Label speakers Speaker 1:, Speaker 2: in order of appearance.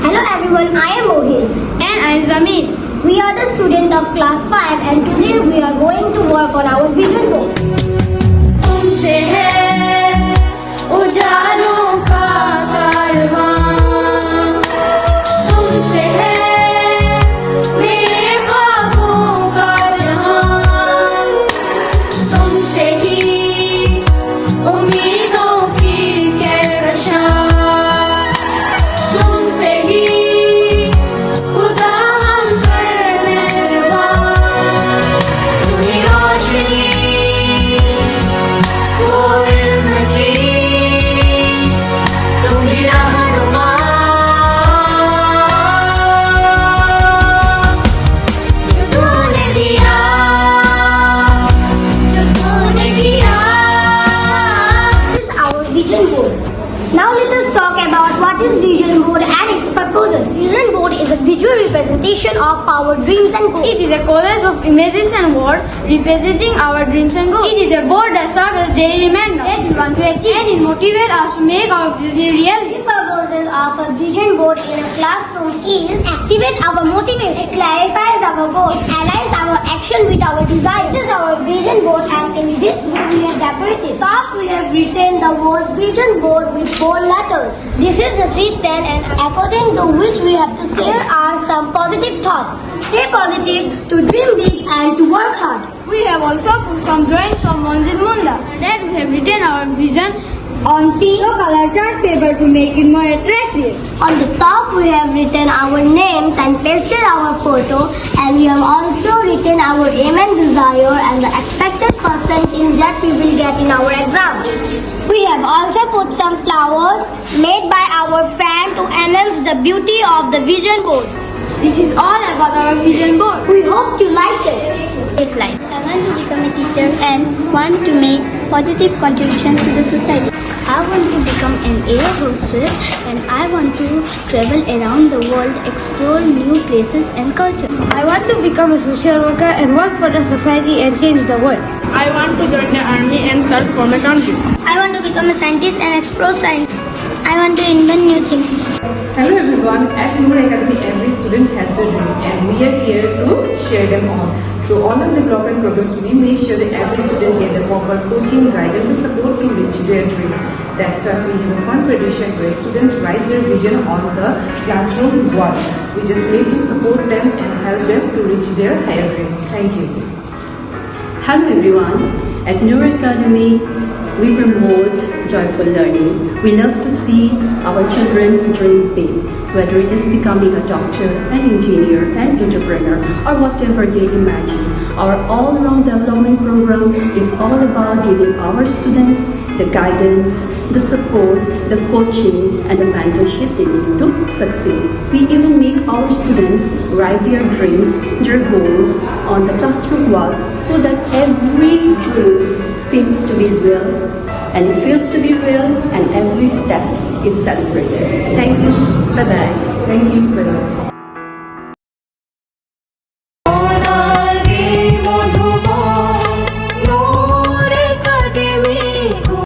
Speaker 1: Hello everyone, I am Mohit.
Speaker 2: And I am Zameen.
Speaker 1: We are the student of class 5 and today we are going to work on our vision board.
Speaker 2: तुमसे है उजालों का कारवां, तुमसे है मेरे ख्वाबों का जहां, तुमसे ही उम्मीदों की कहकशां, तुमसे ही खुदा हम पर मेहरबान, तुम्ही रोशनी वो इल्म की, तुम्ही रहनुमा, जो तूने दिया, जो तूने किया.
Speaker 1: This is our vision board. Now let us talk about what is vision board and its purposes. Vision board is a visual representation of our dreams and goals.
Speaker 2: It is a collage of images and words representing our dreams and goals. It is a board that serves as a daily reminder that we want to achieve, and it motivates us to make our vision reality.
Speaker 1: The purposes of a vision board in a classroom is activate our motivation, it clarifies our goals, it aligns our action with our desires. This is our vision board and in this way we have decorated. Top we have written the word vision board with bold letters. This is the seed pen and according to which we have to share are some positive thoughts. Stay positive, to dream big and to work hard.
Speaker 2: We have also put some drawings of Manjit Munda. That we have written our vision on pink color chart paper to make it more attractive.
Speaker 1: On the top we have written our names and pasted our photo and we have also written our aim and desire and the expected percentage that we will get in our exam. We have also put some flowers made by our fan to enhance the beauty of the vision board.
Speaker 2: This is all about our vision board.
Speaker 1: We hope you liked it.
Speaker 3: If life. I want to become a teacher and want to make positive contribution to the society. I want to become an air hostess and I want to travel around the world, explore new places and culture.
Speaker 2: I want to become a social worker and work for the society and change the world. I want to join the army and serve for my country.
Speaker 3: I want to become a scientist and explore science. I want to invent new things.
Speaker 4: Hello everyone, at Nur Academy every student has a dream and we are here to share them all. Through online development programs, we make sure that every student gets the proper coaching, guidance and support to reach their dream. That's why we have a fun tradition where students write their vision on the classroom wall. We just need to support them and help them to reach their higher dreams. Thank you.
Speaker 5: Hello everyone, at Nur Academy we promote joyful learning. We love to see our children's dream big, whether it is becoming a doctor, an engineer, an entrepreneur, or whatever they imagine. Our all-round development program is all about giving our students the guidance, the support, the coaching, and the mentorship they need to succeed. We even make our students write their dreams, their goals on the classroom wall so that every dream seems to be real and it feels to be real and every step is celebrated. Thank you. Bye-bye.
Speaker 4: Thank you. Bye-bye.